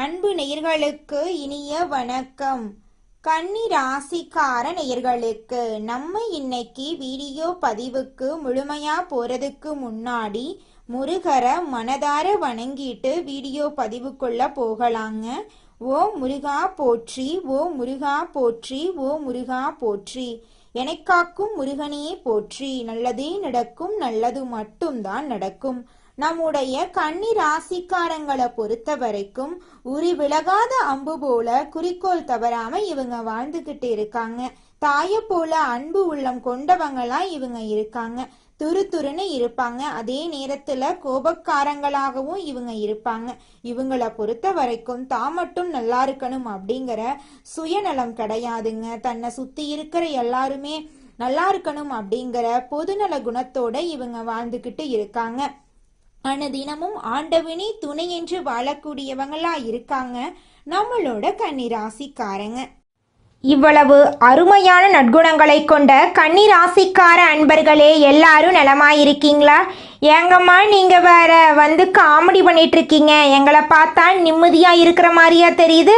அன்பு நேயர்களுக்கு இனிய வணக்கம். கன்னி ராசிக்கார நேயர்களுக்கு நம்ம இன்னைக்கு வீடியோ பதிவுக்கு முழுமையா போறதுக்கு முன்னாடி முருகரை மனதார வணங்கிட்டு வீடியோ பதிவுக்குள்ள போகலாங்க. ஓ முருகா போற்றி, ஓ முருகா போற்றி, ஓ முருகா போற்றி. எனக்காக்கும் முருகனே போற்றி. நல்லதே நடக்கும், நல்லது மட்டும்தான் நடக்கும். நம்முடைய கன்னி ராசிக்காரங்களை பொறுத்த வரைக்கும் உரி விலகாத அம்பு போல குறிக்கோள் தவறாம இவங்க வாழ்ந்துகிட்டு இருக்காங்க. தாய போல அன்பு உள்ளம் கொண்டவங்களாம் இவங்க இருக்காங்க. துருன்னு இருப்பாங்க. அதே நேரத்துல கோபக்காரங்களாகவும் இவங்க இருப்பாங்க. இவங்களை பொறுத்த வரைக்கும் தான் மட்டும் நல்லா இருக்கணும் அப்படிங்கிற சுயநலம் கிடையாதுங்க. தன்னை சுத்தி இருக்கிற எல்லாருமே நல்லா இருக்கணும் அப்படிங்கிற பொதுநல குணத்தோட இவங்க வாழ்ந்துகிட்டு இருக்காங்க. அனுதினமும் ஆண்டவனே துணை என்று வாழக்கூடியவங்களா இருக்காங்க நம்மளோட கன்னி ராசிக்காரங்க. இவ்வளவு அருமையான நற்குணங்களை கொண்ட கன்னி ராசிக்கார அன்பர்களே, எல்லாரும் நலமாயிருக்கீங்களா? ஏங்கம்மா நீங்க வேற வந்து காமெடி பண்ணிட்டு இருக்கீங்க, எங்களை பார்த்தா நிம்மதியா இருக்கிற மாதிரியா தெரியுது?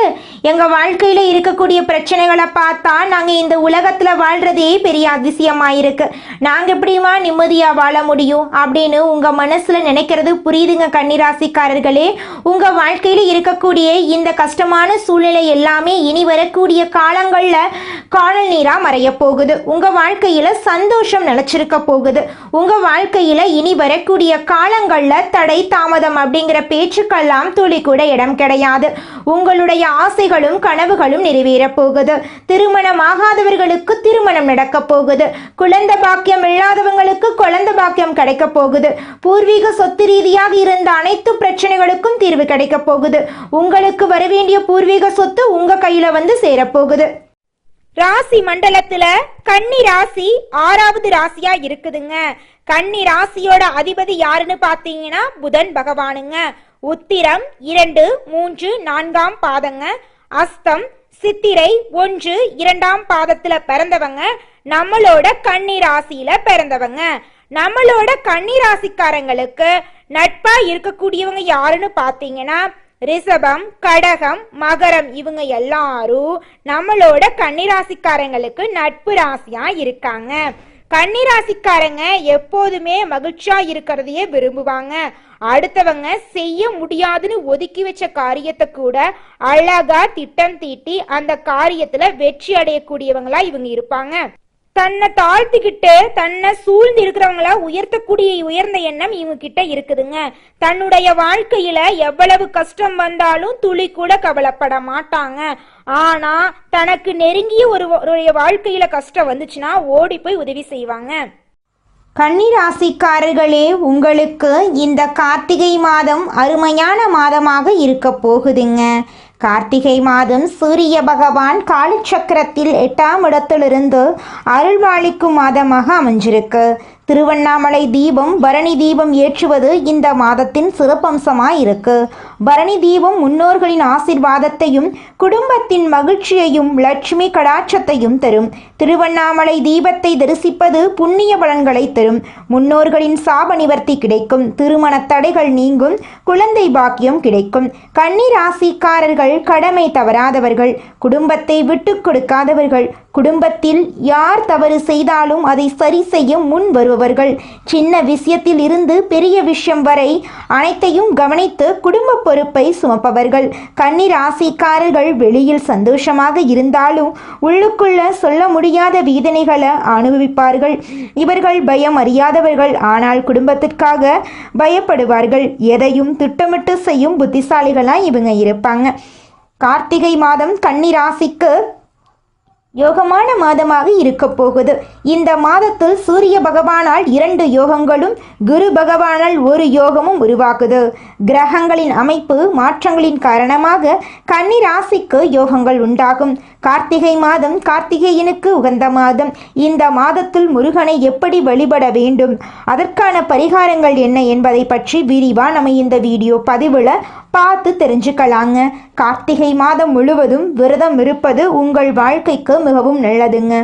எங்க வாழ்க்கையில இருக்கக்கூடிய பிரச்சனைகளை பார்த்தா நாங்க இந்த உலகத்துல வாழ்றதே பெரிய அதிசயமாயிருக்கு. நாங்க எப்படிமா நிம்மதியா வாழ முடியும் அப்படின்னு உங்க மனசுல நினைக்கிறது புரியுதுங்க கன்னிராசிக்காரர்களே. உங்க வாழ்க்கையில இருக்கக்கூடிய இந்த கஷ்டமான சூழ்நிலை எல்லாமே இனி வரக்கூடிய காலங்கள்ல காணல் நீரா மறைய போகுது. உங்க வாழ்க்கையில சந்தோஷம் நிலைச்சிருக்க போகுது. உங்க வாழ்க்கையில இனி வரக்கூடிய காலங்கள்ல தடை தாமதம் அப்படிங்கிற பேச்சுக்கெல்லாம் துளி கூட இடம் கிடையாது. உங்களுடைய ஆசைகளும் கனவுகளும் நிறைவேற போகுது. திருமணமாகாதவர்களுக்கு திருமணம் நடக்க போகுது. குழந்தை பாக்கியம் இல்லாதவங்களுக்கு குழந்தை பாக்கியம் கிடைக்க போகுது. பூர்வீக சொத்து ரீதியாக இருந்த அனைத்து பிரச்சனைகளுக்கும் தீர்வு கிடைக்க போகுது. உங்களுக்கு வர வேண்டிய பூர்வீக சொத்து உங்க கையில வந்து சேரப்போகுது. ராசி மண்டலத்துல கன்னி ராசி 6வது ராசியா இருக்குதுங்க. கன்னி ராசியோட அதிபதி யாருன்னு பாத்தீங்கன்னா புதன் பகவானுங்க. உத்திரம் 2, 3, 4ஆம் பாதங்க. அஸ்தம், சித்திரை 1, 2ஆம் பாதத்துல பிறந்தவங்க நம்மளோட கன்னி ராசியில பிறந்தவங்க. நம்மளோட கன்னி ராசிக்காரங்களுக்கு நட்பா இருக்கக்கூடியவங்க யாருன்னு பாத்தீங்கன்னா ரிஷபம், கடகம், மகரம். இவங்க எல்லாரும் நம்மளோட கன்னிராசிக்காரங்களுக்கு நட்பு ராசியா இருக்காங்க. கன்னிராசிக்காரங்க எப்போதுமே மகிழ்ச்சியா இருக்கிறதையே விரும்புவாங்க. அடுத்தவங்க செய்ய முடியாதுன்னு ஒதுக்கி வச்ச காரியத்தை கூட அழகா திட்டம் தீட்டி அந்த காரியத்துல வெற்றி அடையக்கூடியவங்களா இவங்க இருப்பாங்க. தன்னை தாழ்த்திக்கிட்டு தன்னை சூழ்ந்து இருக்கிறவங்கள உயர்த்தக்கூடிய உயர்ந்த எண்ணம் இவங்க கிட்ட இருக்குதுங்க. தன்னுடைய வாழ்க்கையில எவ்வளவு கஷ்டம் வந்தாலும் துளி கூட கவலைப்பட மாட்டாங்க. ஆனா தனக்கு நெருங்கிய ஒரு வாழ்க்கையில கஷ்டம் வந்துச்சுன்னா ஓடி போய் உதவி செய்வாங்க. கன்னி ராசிக்காரர்களே, உங்களுக்கு இந்த கார்த்திகை மாதம் அருமையான மாதமாக இருக்க போகுதுங்க. கார்த்திகை மாதம் சூரிய பகவான் காலச்சக்கரத்தில் 8ஆம் இடத்திலிருந்து அருள்வாளிக்கும் மாதமாக அமைஞ்சிருக்கு. திருவண்ணாமலை தீபம், பரணி தீபம் ஏற்றுவது இந்த மாதத்தின் சிறப்பம்சமாக இருக்கு. பரணி தீபம் முன்னோர்களின் ஆசீர்வாதத்தையும் குடும்பத்தின் மகிழ்ச்சியையும் லட்சுமி கடாட்சத்தையும் தரும். திருவண்ணாமலை தீபத்தை தரிசிப்பது புண்ணிய பலன்களை தரும். முன்னோர்களின் சாப நிவர்த்தி கிடைக்கும். திருமண தடைகள் நீங்கும். குழந்தை பாக்கியம் கிடைக்கும். கன்னி ராசிக்காரர்கள் கடமை தவறாதவர்கள், குடும்பத்தை விட்டு கொடுக்காதவர்கள், குடும்பத்தில் யார் தவறு செய்தாலும் அதை சரி செய்ய முன் வருபவர்கள், சின்ன விஷயத்தில் இருந்து பெரிய விஷயம் வரை அனைத்தையும் கவனித்து குடும்ப பொறுப்பை சுமப்பவர்கள். கன்னி ராசிக்காரர்கள் வெளியில் சந்தோஷமாக இருந்தாலும் உள்ளுக்குள்ள சொல்ல முடியாத வேதனைகளை அனுபவிப்பார்கள். இவர்கள் பயம் அறியாதவர்கள், ஆனால் குடும்பத்திற்காக பயப்படுவார்கள். எதையும் திட்டமிட்டு செய்யும் புத்திசாலிகளாக இவங்க இருப்பாங்க. கார்த்திகை மாதம் கன்னி ராசிக்கு யோகமான மாதமாக இருக்க போகுது. இந்த மாதத்தில் சூரிய பகவானால் 2 யோகங்களும் குரு பகவானால் 1 யோகமும் உருவாகுது. கிரகங்களின் அமைப்பு மாற்றங்களின் காரணமாக கன்னி ராசிக்கு யோகங்கள் உண்டாகும். கார்த்திகை மாதம் கார்த்திகேயனுக்கு உகந்த மாதம். இந்த மாதத்தில் முருகனை எப்படி வழிபட வேண்டும், அதற்கான பரிகாரங்கள் என்ன என்பதை பற்றி விரிவாக நம்ம இந்த வீடியோ பதிவில் பார்த்து தெரிஞ்சுக்கலாங்க. கார்த்திகை மாதம் முழுவதும் விரதம் இருப்பது உங்கள் வாழ்க்கைக்கு மிகவும் நல்லதுங்க.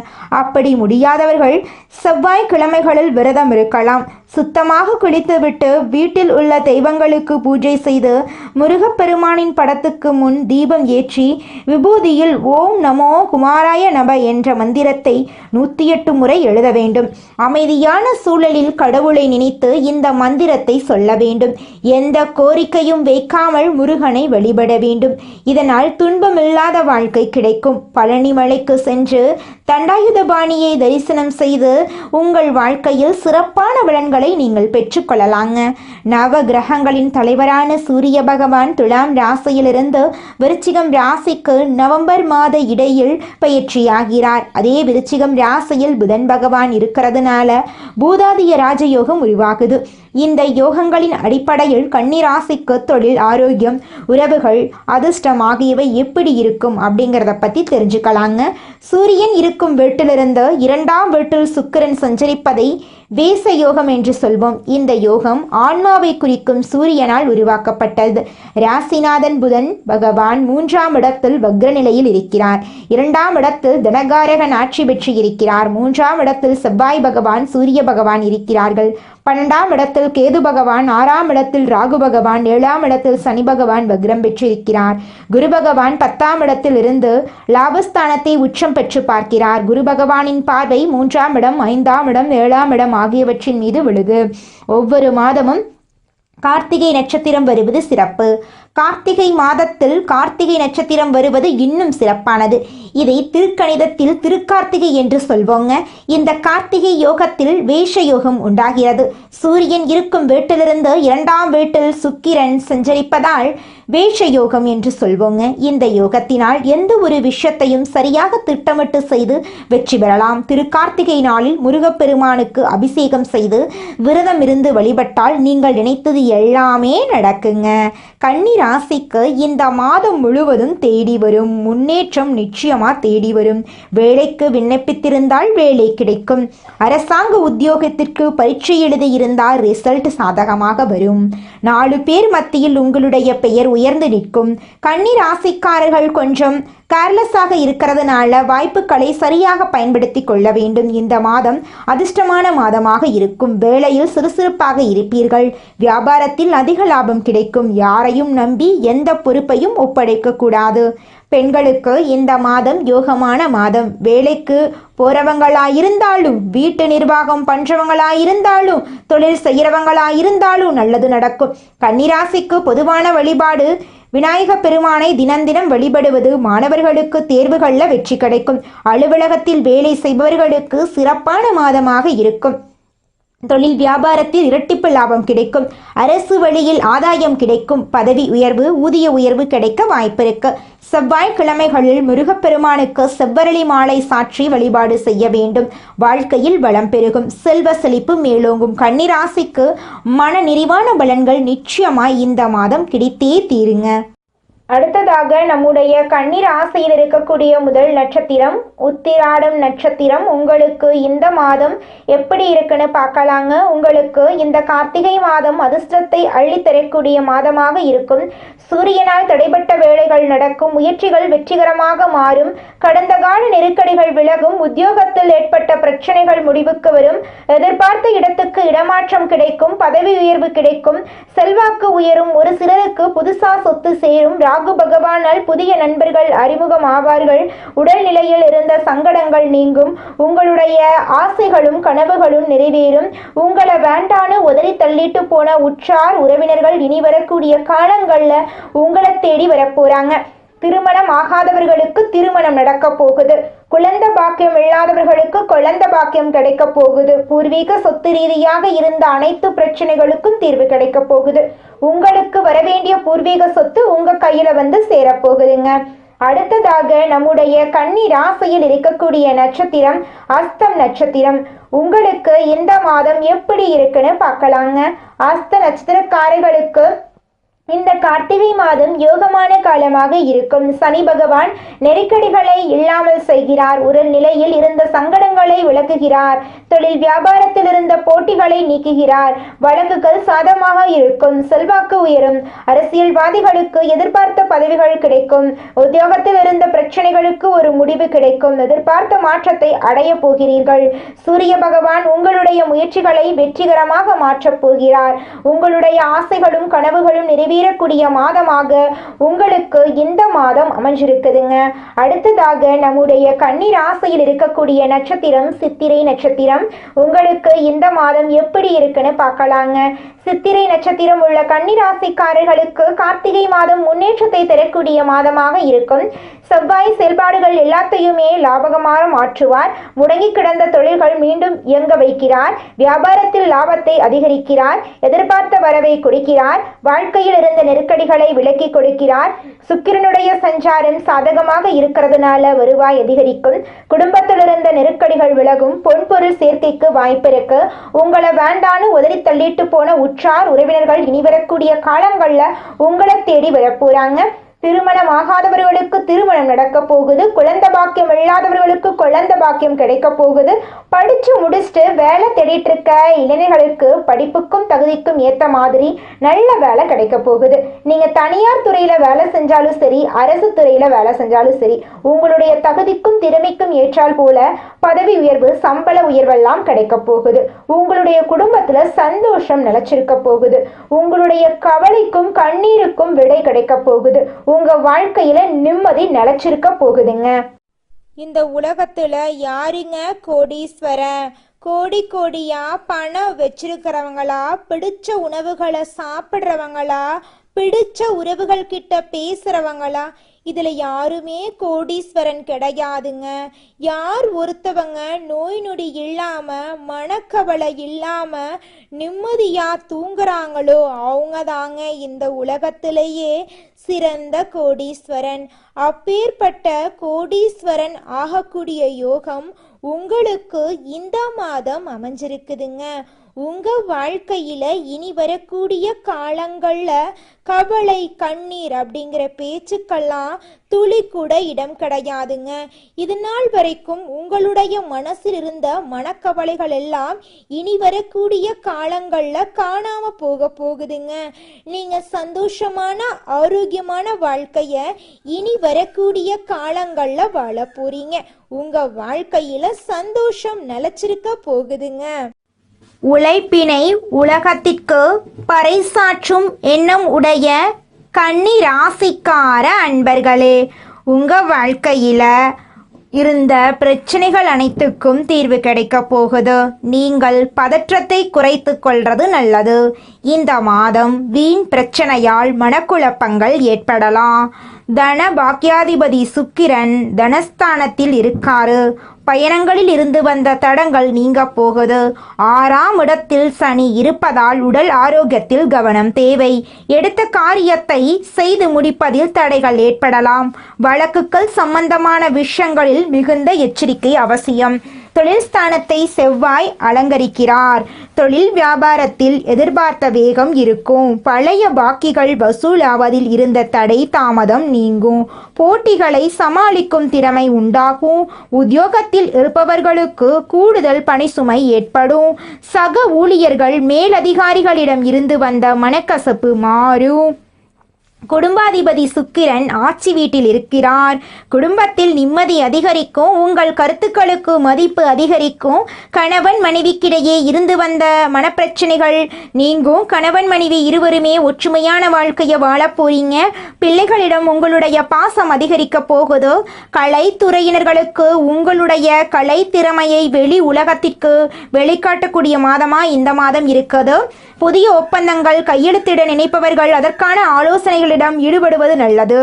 அப்படி முடியாதவர்கள் செவ்வாய்க்கிழமைகளில் விரதம் இருக்கலாம். சுத்தமாக குளித்துவிட்டு வீட்டில் உள்ள தெய்வங்களுக்கு பூஜை செய்து முருகப்பெருமானின் படத்துக்கு முன் தீபம் ஏற்றி விபூதியில் ஓம் நமோ குமாராய நம என்ற மந்திரத்தை 108 முறை எழுத வேண்டும். அமைதியான சூழலில் கடவுளை நினைத்து இந்த மந்திரத்தை சொல்ல வேண்டும். எந்த கோரிக்கையும் வைக்காமல் முருகனை வழிபட வேண்டும். இதனால் துன்பமில்லாத வாழ்க்கை கிடைக்கும். பழனிமலைக்கு சென்று தண்டாயுதபாணியை தரிசனம் செய்து உங்கள் வாழ்க்கையில் சிறப்பான பலன்களை நீங்கள் பெற்றுக்கொள்ளலாங்க. நவ கிரகங்களின் தலைவரான சூரிய பகவான் துலாம் ராசியிலிருந்து விருச்சிகம் ராசிக்கு நவம்பர் மாத இடையில் பயிற்சியாகிறார். அதே விருச்சிகம் ராசியில் புதன் பகவான் இருக்கிறதுனால பூதாதிய ராஜயோகம் உருவாகுது. இந்த யோகங்களின் அடிப்படையில் கன்னி ராசிக்கு தொழில், ஆரோக்கியம், உறவுகள், அதிர்ஷ்டம் ஆகியவை எப்படி இருக்கும் அப்படிங்கிறத பற்றி தெரிஞ்சுக்கலாங்க. சூரியன் இருக்கும் வீட்டிலிருந்து 2ஆம் வீட்டில் சுக்கிரன் சஞ்சரிப்பதை வேச யோகம் என்று சொல்வோம். இந்த யோகம் ஆன்மாவை குறிக்கும் சூரியனால் உருவாக்கப்பட்டது. ராசிநாதன் புதன் பகவான் 3ஆம் இடத்தில் வக்ர நிலையில் இருக்கிறார். 2ஆம் இடத்தில் தனகாரகன் ஆட்சி பெற்று இருக்கிறார். 3ஆம் இடத்தில் செவ்வாய் பகவான், சூரிய பகவான் இருக்கிறார்கள். 12ஆம் இடத்தில் கேது பகவான், 6ஆம் இடத்தில் ராகு பகவான், 7ஆம் இடத்தில் சனி பகவான் வக்ரம் பெற்றிருக்கிறார். குரு பகவான் 10ஆம் இடத்தில் இருந்து லாபஸ்தானத்தை உச்சம் பெற்று பார்க்கிறார். குரு பகவானின் பார்வை 3ஆம் இடம், 5ஆம் இடம், 7ஆம் இடம் ஆகியவற்றின் மீது விழுது. ஒவ்வொரு மாதமும் கார்த்திகை நட்சத்திரம் வருவது சிறப்பு. கார்த்திகை மாதத்தில் கார்த்திகை நட்சத்திரம் வருவது இன்னும் சிறப்பானது. இதை திருக்கணிதத்தில் திருக்கார்த்திகை என்று சொல்வோங்க. இந்த கார்த்திகை யோகத்தில் வேஷ யோகம் உண்டாகிறது. சூரியன் இருக்கும் வீட்டிலிருந்து 2ஆம் வீட்டில் சுக்கிரன் சஞ்சரிப்பதால் வேஷ யோகம் என்று சொல்வோங்க. இந்த யோகத்தினால் எந்த ஒரு விஷயத்தையும் சரியாக திட்டமிட்டு செய்து வெற்றி பெறலாம். திருக்கார்த்திகை நாளில் முருகப்பெருமானுக்கு அபிஷேகம் செய்து விரதம் இருந்து வழிபட்டால் நீங்கள் நினைத்தது எல்லாமே நடக்குங்க. கன்னி ராசிக்கு இந்த மாதம் முழுவதும் தேடி வரும் முன்னேற்றம் நிச்சயமா தேடி வரும். வேலைக்கு விண்ணப்பித்திருந்தால் வேலை கிடைக்கும். அரசாங்க உத்தியோகத்திற்கு பரீட்சை எழுதியிருந்தால் ரிசல்ட் சாதகமாக வரும். 4 பேர் மத்தியில் உங்களுடைய பெயர் உயர்ந்து நிற்கும். கன்னி ராசிக்காரர்கள் கொஞ்சம் கேர்லெஸ்ஸாக இருக்கிறதுனால வாய்ப்புகளை சரியாக பயன்படுத்தி கொள்ள வேண்டும். இந்த மாதம் அதிர்ஷ்டமான மாதமாக இருக்கும். வேலையில் சுறுசுறுப்பாக இருப்பீர்கள். வியாபாரத்தில் அதிக லாபம் கிடைக்கும். யாரையும் நம்பி எந்த பொறுப்பையும் ஒப்படைக்க கூடாது. பெண்களுக்கு இந்த மாதம் யோகமான மாதம். வேலைக்கு போறவங்களாயிருந்தாலும், வீட்டு நிர்வாகம் பண்றவங்களாயிருந்தாலும், தொழில் செய்யறவங்களாயிருந்தாலும் நல்லது நடக்கும். கன்னிராசிக்கு பொதுவான வழிபாடு விநாயக பெருமானை தினம் வழிபடுவது. மாணவர்களுக்கு தேர்வுகளில் வெற்றி கிடைக்கும். அலுவலகத்தில் வேலை செய்பவர்களுக்கு சிறப்பான மாதமாக இருக்கும். தொழில் வியாபாரத்தில் இரட்டிப்பு லாபம் கிடைக்கும். அரசு வழியில் ஆதாயம் கிடைக்கும். பதவி உயர்வு, ஊதிய உயர்வு கிடைக்க வாய்ப்பிருக்கு. செவ்வாய்க்கிழமைகளில் முருகப்பெருமானுக்கு செவ்வரளி மாலை சாற்றி வழிபாடு செய்ய வேண்டும். வாழ்க்கையில் வளம் பெருகும். செல்வ செழிப்பு மேலோங்கும். கன்னிராசிக்கு மன நிறைவான பலன்கள் நிச்சயமாய் இந்த மாதம் கிடைத்தே தீருங்க. அடுத்ததாக நம்முடைய கன்னி ராசியில் இருக்கக்கூடிய முதல் நட்சத்திரம் உத்திராடம் நட்சத்திரம். உங்களுக்கு இந்த மாதம் எப்படி இருக்குன்னு பார்க்கலாங்க. உங்களுக்கு இந்த கார்த்திகை மாதம் அதிர்ஷ்டத்தை அள்ளித்தரக்கூடிய மாதமாக இருக்கும். சூரியனால் தடைப்பட்ட வேலைகள் நடக்கும். முயற்சிகள் வெற்றிகரமாக மாறும். கடந்த கால நெருக்கடிகள் விலகும். உத்தியோகத்தில் ஏற்பட்ட பிரச்சனைகள் முடிவுக்கு வரும். எதிர்பார்த்த இடத்துக்கு இடமாற்றம் கிடைக்கும். பதவி உயர்வு கிடைக்கும். செல்வாக்கு உயரும். ஒரு சிலருக்கு புதுசா சொத்து சேரும். ராகு பகவானால் புதிய நண்பர்கள் அறிமுகம் ஆவார்கள். உடல்நிலையில் இருந்த சங்கடங்கள் நீங்கும். உங்களுடைய ஆசைகளும் கனவுகளும் நிறைவேறும். உங்களை வேண்டான்னு உதறி தள்ளிட்டு போன உற்றார் உறவினர்கள் இனி வரக்கூடிய காலங்கள்ல உங்களை தேடி வரப்போறாங்க. திருமணம் ஆகாதவர்களுக்கு திருமணம் நடக்க போகுது. குழந்தை பாக்கியம் இல்லாதவர்களுக்கு குழந்தை பாக்கியம் கிடைக்க போகுது. பூர்வீக சொத்து ரீதியாக இருந்த அனைத்து பிரச்சனைகளுக்கும் தீர்வு கிடைக்க போகுது. உங்களுக்கு வரவேண்டிய பூர்வீக சொத்து உங்க கையில வந்து சேரப்போகுதுங்க. அடுத்ததாக நம்முடைய கன்னி ராசியில் இருக்கக்கூடிய நட்சத்திரம் அஸ்தம் நட்சத்திரம். உங்களுக்கு இந்த மாதம் எப்படி இருக்குன்னு பார்க்கலாங்க. அஸ்த நட்சத்திரக்காரர்களுக்கு இந்த கார்த்திகை மாதம் யோகமான காலமாக இருக்கும். சனி பகவான் நெருக்கடிகளை இல்லாமல் செய்கிறார். உடல் நிலையில் இருந்த சங்கடங்களை விளக்குகிறார். தொழில் வியாபாரத்தில் இருந்த போட்டிகளை நீக்குகிறார். வழக்குகள் சாதமாக இருக்கும். செல்வாக்கு உயரும். அரசியல்வாதிகளுக்கு எதிர்பார்த்த பதவிகள் கிடைக்கும். உத்தியோகத்தில் இருந்த பிரச்சனைகளுக்கு ஒரு முடிவு கிடைக்கும். எதிர்பார்த்த மாற்றத்தை அடைய போகிறீர்கள். சூரிய பகவான் உங்களுடைய முயற்சிகளை வெற்றிகரமாக மாற்றப் போகிறார். உங்களுடைய ஆசைகளும் கனவுகளும் நிறைவேறக்கூடிய மாதமாக உங்களுக்கு இந்த மாதம் அமைஞ்சிருக்குதுங்க. அடுத்ததாக நம்முடைய கன்னி ராசியில் இருக்கக்கூடிய நட்சத்திரம் சித்திரை நட்சத்திரம். உங்களுக்கு இந்த மாதம் எப்படி இருக்குன்னு பார்க்கலாங்க. சித்திரை நட்சத்திரம் உள்ள கன்னி ராசிக்காரர்களுக்கு கார்த்திகை மாதம் முன்னேற்றத்தை தரக்கூடிய மாதமாக இருக்கும். செவ்வாய் செயல்பாடுகள் எல்லாத்தையுமே லாபகமாக மாற்றுவார். முடங்கி கிடந்த தொழில்கள் மீண்டும் இயங்க வைக்கிறார். வியாபாரத்தில் லாபத்தை அதிகரிக்கிறார். எதிர்பார்த்த வரவை கொடுக்கிறார். வாழ்க்கையில் இருந்த நெருக்கடிகளை விலக்கி கொடுக்கிறார். சுக்கிரனுடைய சஞ்சாரம் சாதகமாக இருக்கிறதுனால வருவாய் அதிகரிக்கும். குடும்பத்தில் இருந்த நெருக்கடிகள் விலகும். பொன்பொருள் சேர்க்கைக்கு வாய்ப்பு இருக்கு. உங்களை வேண்டான்னு உதறி தள்ளிட்டு போன உற்றார் உறவினர்கள் இனி வரக்கூடிய காலங்கள்ல உங்களை தேடி வரப்போறாங்க. திருமணம் ஆகாதவர்களுக்கு திருமணம் நடக்க போகுது. குழந்தை பாக்கியம் இல்லாதவர்களுக்கு குழந்தை பாக்கியம் கிடைக்க போகுது. படிச்சு முடிச்சுட்டு வேலை தேடிட்டு இருக்க இளைஞர்களுக்கு படிப்புக்கும் தகுதிக்கும் ஏற்ற மாதிரி நல்ல வேலை கிடைக்க போகுது. நீங்க தனியார் துறையில வேலை செஞ்சாலும் சரி, அரசு துறையில வேலை செஞ்சாலும் சரி, உங்களுடைய தகுதிக்கும் திறமைக்கும் ஏற்றால் போல பதவி உயர்வு, சம்பள உயர்வெல்லாம் கிடைக்க போகுது. உங்களுடைய குடும்பத்துல சந்தோஷம் நிலைச்சிருக்க போகுது. உங்களுடைய கவலைக்கும் கண்ணீருக்கும் விடை கிடைக்க போகுது. உங்க வாழ்க்கையில நிம்மதி நிலைச்சிருக்க போகுதுங்க. இந்த உலகத்துல யாருங்க கோடீஸ்வரன்? கோடி கோடியா பணம் வச்சிருக்கிறவங்களா, பிடிச்ச உணவுகளை சாப்பிட்றவங்களா, பிடிச்ச உறவுகள் கிட்ட பேசுறவங்களா? இதுல யாருமே கோடீஸ்வரன் கிடையாதுங்க. யார் ஒருத்தவங்க நோய் நொடி இல்லாம, மனக்கவலை இல்லாம நிம்மதியா தூங்குறாங்களோ அவங்க தாங்க இந்த உலகத்திலேயே சிறந்த கோடீஸ்வரன். அப்பேற்பட்ட கோடீஸ்வரன் ஆகக்கூடிய யோகம் உங்களுக்கு இந்த மாதம் அமைஞ்சிருக்குதுங்க. உங்க வாழ்க்கையில இனி வரக்கூடிய காலங்கள்ல கவலை, கண்ணீர் அப்படிங்கிற பேச்சுக்கெல்லாம் துளி கூட இடம் கிடையாதுங்க. இது நாள் வரைக்கும் உங்களுடைய மனசில் இருந்த மனக்கவலைகள் எல்லாம் இனி வரக்கூடிய காலங்கள்ல காணாம போக போகுதுங்க. நீங்க சந்தோஷமான ஆரோக்கியமான வாழ்க்கைய இனி வரக்கூடிய காலங்கள்ல வாழ போறீங்க. உங்க வாழ்க்கையில சந்தோஷம் நிலைச்சிருக்க போகுதுங்க. உழைப்பினை உலகத்திற்கு பறைசாற்றும் எண்ணம் உடைய கன்னி ராசிக்கார அன்பர்களே, உங்க வாழ்க்கையில இருந்த பிரச்சனைகள் அனைத்துக்கும் தீர்வு கிடைக்க போகுது. நீங்கள் பதற்றத்தை குறைத்து கொள்றது நல்லது. இந்த மாதம் வீண் பிரச்சனையால் மனக்குழப்பங்கள் ஏற்படலாம். தன பாக்கியாதிபதி சுக்கிரன் தனஸ்தானத்தில் இருக்காரு. பயணங்களில் இருந்து வந்த தடங்கள் நீங்க போகுது. 6ஆம் இடத்தில் சனி இருப்பதால் உடல் ஆரோக்கியத்தில் கவனம் தேவை. எடுத்த காரியத்தை செய்து முடிப்பதில் தடைகள் ஏற்படலாம். வழக்குகள் சம்பந்தமான விஷயங்களில் மிகுந்த எச்சரிக்கை அவசியம். தொழில் ஸ்தானத்தை செவ்வாய் அலங்கரிக்கிறார். தொழில் வியாபாரத்தில் எதிர்பார்த்த வேகம் இருக்கும். பழைய பாக்கிகள் வசூலாவதில் இருந்த தடை தாமதம் நீங்கும். போட்டிகளை சமாளிக்கும் திறமை உண்டாகும். உத்தியோகத்தில் இருப்பவர்களுக்கு கூடுதல் பணிசுமை ஏற்படும். சக ஊழியர்கள் மேலதிகாரிகளிடம் இருந்து வந்த மனக்கசப்பு மாறும். குடும்பாதிபதி சுக்கிரன் ஆட்சி வீட்டில் இருக்கிறார். குடும்பத்தில் நிம்மதி அதிகரிக்கும். உங்கள் கருத்துக்களுக்கு மதிப்பு அதிகரிக்கும். கணவன் மனைவிக்கிடையே இருந்து வந்த மனப்பிரச்சனைகள் நீங்கும். கணவன் மனைவி இருவருமே ஒற்றுமையான வாழ்க்கையை வாழ போறீங்க. பிள்ளைகளிடம் உங்களுடைய பாசம் அதிகரிக்க போகுது. கலைத்துறையினர்களுக்கு உங்களுடைய கலை திறமையை வெளி உலகத்திற்கு வெளிக்காட்டக்கூடிய மாதமா இந்த மாதம் இருக்குது. புதிய ஒப்பந்தங்கள் கையெழுத்திட நினைப்பவர்கள் அதற்கான ஆலோசனைகளிடம் ஈடுபடுவது நல்லது.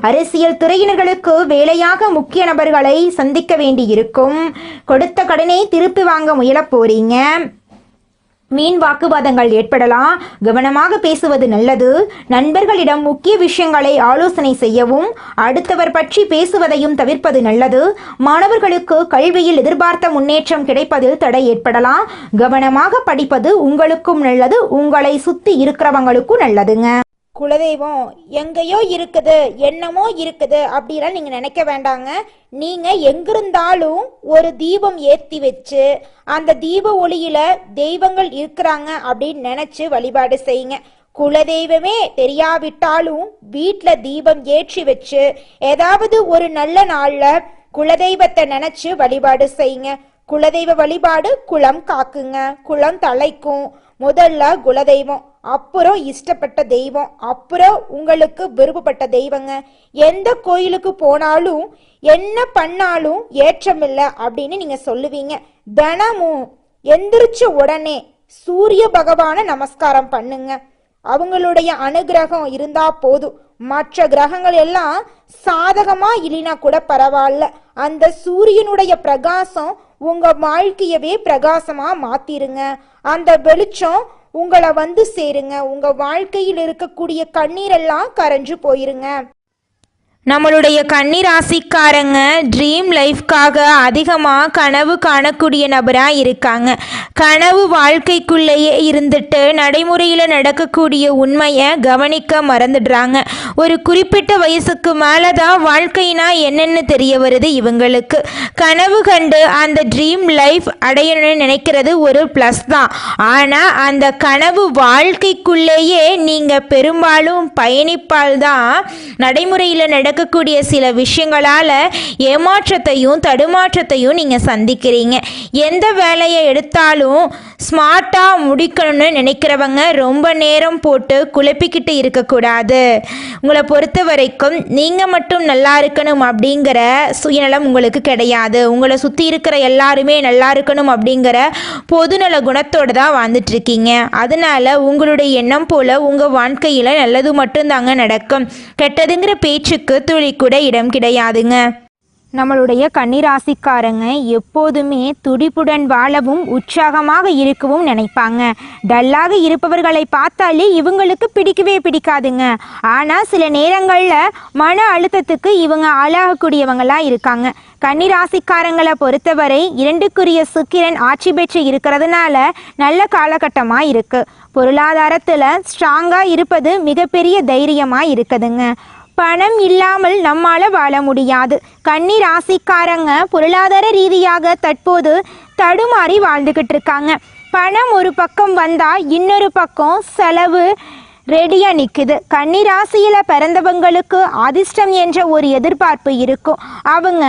அரசியல் துறையினர்களுக்கு வேலையாக முக்கிய நபர்களை சந்திக்க வேண்டியிருக்கும். கொடுத்த கடனை திருப்பி வாங்க முயல போறீங்க. மீன் வாக்குவாதங்கள் ஏற்படலாம். கவனமாக பேசுவது நல்லது. நண்பர்களிடம் முக்கிய விஷயங்களை ஆலோசனை செய்யவும் அடுத்தவர் பற்றி பேசுவதையும் தவிர்ப்பது நல்லது. மாணவர்களுக்கு கல்வியில் எதிர்பார்த்த முன்னேற்றம் கிடைப்பதில் தடை ஏற்படலாம். கவனமாக படிப்பது உங்களுக்கும் நல்லது, உங்களை சுத்தி இருக்கிறவங்களுக்கும் நல்லதுங்க. குலதெய்வம் எங்கேயோ இருக்குது, என்னமோ இருக்குது அப்படிலாம் நீங்க நினைக்க வேண்டாங்க. நீங்க எங்கிருந்தாலும் ஒரு தீபம் ஏத்தி வச்சு அந்த தீப ஒளியில தெய்வங்கள் இருக்கிறாங்க அப்படின்னு நினைச்சு வழிபாடு செய்யுங்க. குலதெய்வமே தெரியாவிட்டாலும் வீட்டுல தீபம் ஏற்றி வச்சு ஏதாவது ஒரு நல்ல நாள்ல குலதெய்வத்தை நினைச்சு வழிபாடு செய்யுங்க. குலதெய்வ வழிபாடு குலம் காக்குங்க, குலம் தலைக்கும். முதல்ல குலதெய்வம், அப்புறம் இஷ்டப்பட்ட தெய்வம், அப்புறம் உங்களுக்கு விருப்பப்பட்ட தெய்வங்க. எந்த கோயிலுக்கு போனாலும் என்ன பண்ணாலும் ஏற்றமில்லை அப்படின்னு நீங்க சொல்லுவீங்க. தினமும் எந்திரிச்ச உடனே சூரிய பகவான நமஸ்காரம் பண்ணுங்க. அவங்களுடைய அனுகிரகம் இருந்தா போதும். மற்ற கிரகங்கள் எல்லாம் சாதகமா இல்லைனா கூட பரவாயில்ல, அந்த சூரியனுடைய பிரகாசம் உங்க வாழ்க்கையவே பிரகாசமா மாத்திருங்க. அந்த வெளிச்சம் உங்களை வந்து சேருங்க. உங்க வாழ்க்கையில் இருக்கக்கூடிய கண்ணீரெல்லாம் கரைஞ்சு போயிருங்க. நம்மளுடைய கன்னி ராசிக்காரங்க ட்ரீம் லைஃப்காக அதிகமாக கனவு காணக்கூடிய நபராக இருக்காங்க. கனவு வாழ்க்கைக்குள்ளேயே இருந்துட்டு நடைமுறையில் நடக்கக்கூடிய உண்மையை கவனிக்க மறந்துடுறாங்க. ஒரு குறிப்பிட்ட வயசுக்கு மேலே தான் வாழ்க்கைனா என்னென்னு தெரிய வருது இவங்களுக்கு. கனவு கண்டு அந்த ட்ரீம் லைஃப் அடையணும்னு நினைக்கிறது ஒரு ப்ளஸ் தான். ஆனால் அந்த கனவு வாழ்க்கைக்குள்ளேயே நீங்கள் பெரும்பாலும் பயணிப்பால் தான் நடைமுறையில் நடக்கக்கூடிய சில விஷயங்களால் ஏமாற்றத்தையும் தடுமாற்றத்தையும் நீங்கள் சந்திக்கிறீங்க. எந்த வேலையை எடுத்தாலும் ஸ்மார்ட்டாக முடிக்கணும்னு நினைக்கிறவங்க ரொம்ப நேரம் போட்டு குழப்பிக்கிட்டு இருக்கக்கூடாது. உங்களை பொறுத்த வரைக்கும் நீங்கள் மட்டும் நல்லா இருக்கணும் அப்படிங்கிற சுயநலம் உங்களுக்கு கிடையாது. உங்களை சுற்றி இருக்கிற எல்லாருமே நல்லா இருக்கணும் அப்படிங்கிற பொதுநல குணத்தோடு தான் வாழ்ந்துட்டு இருக்கீங்க. அதனால உங்களுடைய எண்ணம் போல் உங்கள் வாழ்க்கையில் நல்லது மட்டும்தாங்க நடக்கும். கெட்டதுங்கிற பேச்சுக்கு துளி கூட இடம் கிடையாதுங்க. நம்மளுடைய கன்னிராசிக்காரங்க எப்போதுமே துடிப்புடன் வாழவும் உற்சாகமாக இருக்கவும் நினைப்பாங்க. டல்லாக இருப்பவர்களை பார்த்தாலே இவங்களுக்கு பிடிக்கவே பிடிக்காதுங்க. ஆனால் சில நேரங்களில் மன அழுத்தத்துக்கு இவங்க ஆளாகக்கூடியவங்களாக இருக்காங்க. கன்னிராசிக்காரங்களை பொறுத்தவரை 2க்குரிய சுக்கிரன் ஆட்சி பெற்று இருக்கிறதுனால நல்ல காலகட்டமாக இருக்குது. பொருளாதாரத்தில் ஸ்ட்ராங்காக இருப்பது மிகப்பெரிய தைரியமாக இருக்குதுங்க. பணம் இல்லாமல் நம்மால வாழ முடியாது. கன்னி ராசிக்காரங்க பொருளாதார ரீதியாக தற்போது தடுமாறி வாழ்ந்துக்கிட்டு இருக்காங்க. பணம் ஒரு பக்கம் வந்தா இன்னொரு பக்கம் செலவு ரெடியாக நிற்குது. கன்னி ராசியில் பிறந்தவங்களுக்கு அதிர்ஷ்டம் என்ற ஒரு எதிர்பார்ப்பு இருக்கும். அவங்க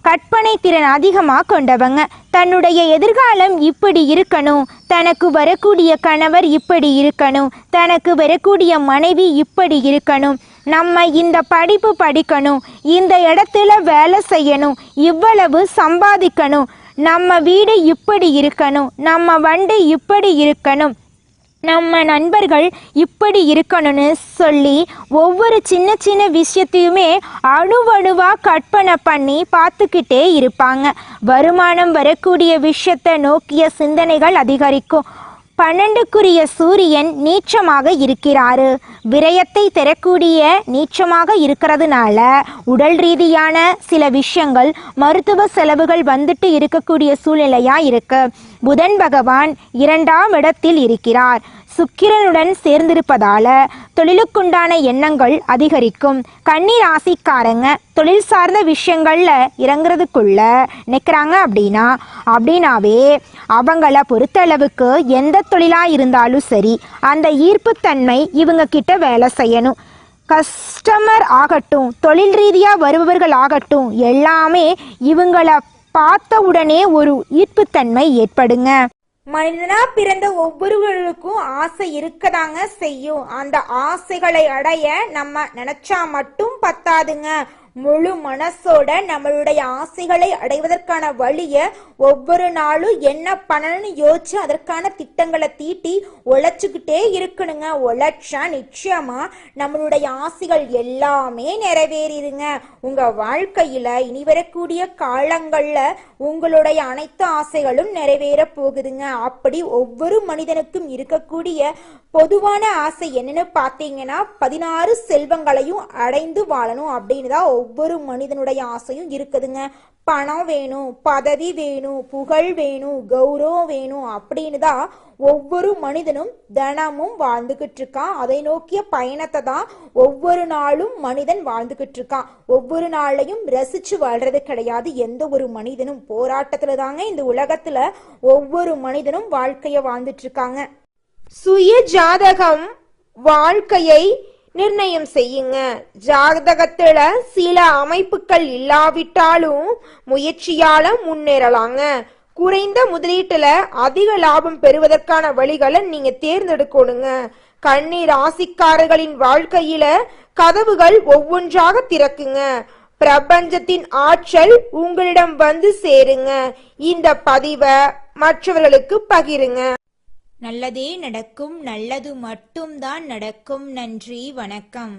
கற்பனை திறன் அதிகமாக கொண்டவங்க. தன்னுடைய எதிர்காலம் இப்படி இருக்கணும், தனக்கு வரக்கூடிய கணவர் இப்படி இருக்கணும், தனக்கு வரக்கூடிய மனைவி இப்படி இருக்கணும், நம்ம இந்த படிப்பு படிக்கணும், இந்த இடத்துல வேலை செய்யணும், இவ்வளவு சம்பாதிக்கணும், நம்ம வீடு இப்படி இருக்கணும், நம்ம வண்டி இப்படி இருக்கணும், நம்ம நண்பர்கள் இப்படி இருக்கணும்னு சொல்லி ஒவ்வொரு சின்ன சின்ன விஷயத்தையுமே அணுவணுவாக கற்பனை பண்ணி பார்த்துக்கிட்டே இருப்பாங்க. வருமானம் வரக்கூடிய விஷயத்தை நோக்கிய சிந்தனைகள் அதிகரிக்கும். 12க்குரிய சூரியன் நீச்சமாக இருக்கிறாரு. விரயத்தை தரக்கூடிய நீச்சமாக இருக்கிறதுனால உடல் ரீதியான சில விஷயங்கள் மருத்துவ செலவுகள் வந்துட்டு இருக்கக்கூடிய சூழ்நிலையாக இருக்கு. புதன் பகவான் 2ஆம் இடத்தில் இருக்கிறார். சுக்கிரனுடன் சேர்ந்திருப்பதால தொழிலுக்குண்டான எண்ணங்கள் அதிகரிக்கும். கன்னி ராசிக்காரங்க தொழில் சார்ந்த விஷயங்கள்ல இறங்குறதுக்குள்ள நிற்கிறாங்க அப்படின்னாவே அவங்கள பொறுத்தளவுக்கு எந்த தொழிலா இருந்தாலும் சரி அந்த ஈர்ப்புத்தன்மை இவங்க கிட்ட வேலை செய்யணும். கஸ்டமர் ஆகட்டும், தொழில் ரீதியாக வருபவர்கள் ஆகட்டும், எல்லாமே இவங்கள பார்த்த உடனே ஒரு ஈர்ப்புத்தன்மை ஏற்படுங்க. மனிதனா பிறந்த ஒவ்வொருவருக்கும் ஆசை இருக்கதாங்க செய்யும். அந்த ஆசைகளை அடைய நம்ம நினைச்சா மட்டும் பத்தாதுங்க. முழு மனசோட நம்மளுடைய ஆசைகளை அடைவதற்கான வழிய ஒவ்வொரு நாளும் என்ன பண்ணணும்னு யோசிச்சு அதற்கான திட்டங்களை தீட்டி உழைச்சுக்கிட்டே இருக்கணுங்க. உழைச்சா நிச்சயமா நம்மளுடைய ஆசைகள் எல்லாமே நிறைவேறிடுங்க. உங்க வாழ்க்கையில இனி வரக்கூடிய காலங்கள்ல உங்களுடைய அனைத்து ஆசைகளும் நிறைவேற போகுதுங்க. அப்படி ஒவ்வொரு மனிதனுக்கும் இருக்கக்கூடிய பொதுவான ஆசை என்னன்னு பார்த்தீங்கன்னா 16 செல்வங்களையும் அடைந்து வாழணும் அப்படின்னு தான் ஒவ்வொரு மனிதனுடைய ஆசையும் இருக்குதுங்க. பணம் வேணும், பதவி வேணும், புகழ் வேணும், கௌரவம் வேணும் அப்படின்னு தான் ஒவ்வொரு மனிதனும் தினமும் வாழ்ந்துகிட்டு இருக்கான். அதை நோக்கிய பயணத்தை தான் ஒவ்வொரு நாளும் மனிதன் வாழ்ந்துகிட்டு இருக்கான். ஒவ்வொரு நாளையும் ரசிச்சு வாழ்றது கிடையாது. எந்த ஒரு மனிதனும் போராட்டத்துல தாங்க இந்த உலகத்துல ஒவ்வொரு மனிதனும் வாழ்க்கைய வாழ்ந்துட்டு இருக்காங்க. சுய ஜாதகம் வாழ்க்கையை நிர்ணயம் செய்யுங்க. ஜாதகத்துல சில அமைப்புகள் இல்லாவிட்டாலும் முயற்சியால முன்னேறலாங்க. குறைந்த முதலீட்டுல அதிக லாபம் பெறுவதற்கான வழிகளை நீங்க தேர்ந்தெடுக்கணுங்க. கன்னி ராசிக்காரர்களின் வாழ்க்கையில கதவுகள் ஒவ்வொன்றாக திறக்குங்க. பிரபஞ்சத்தின் ஆற்றல் உங்களிடம் வந்து சேருங்க. இந்த பதிவை மற்றவர்களுக்கு பகிருங்க. நல்லதே நடக்கும், நல்லது மட்டும்தான் நடக்கும். நன்றி, வணக்கம்.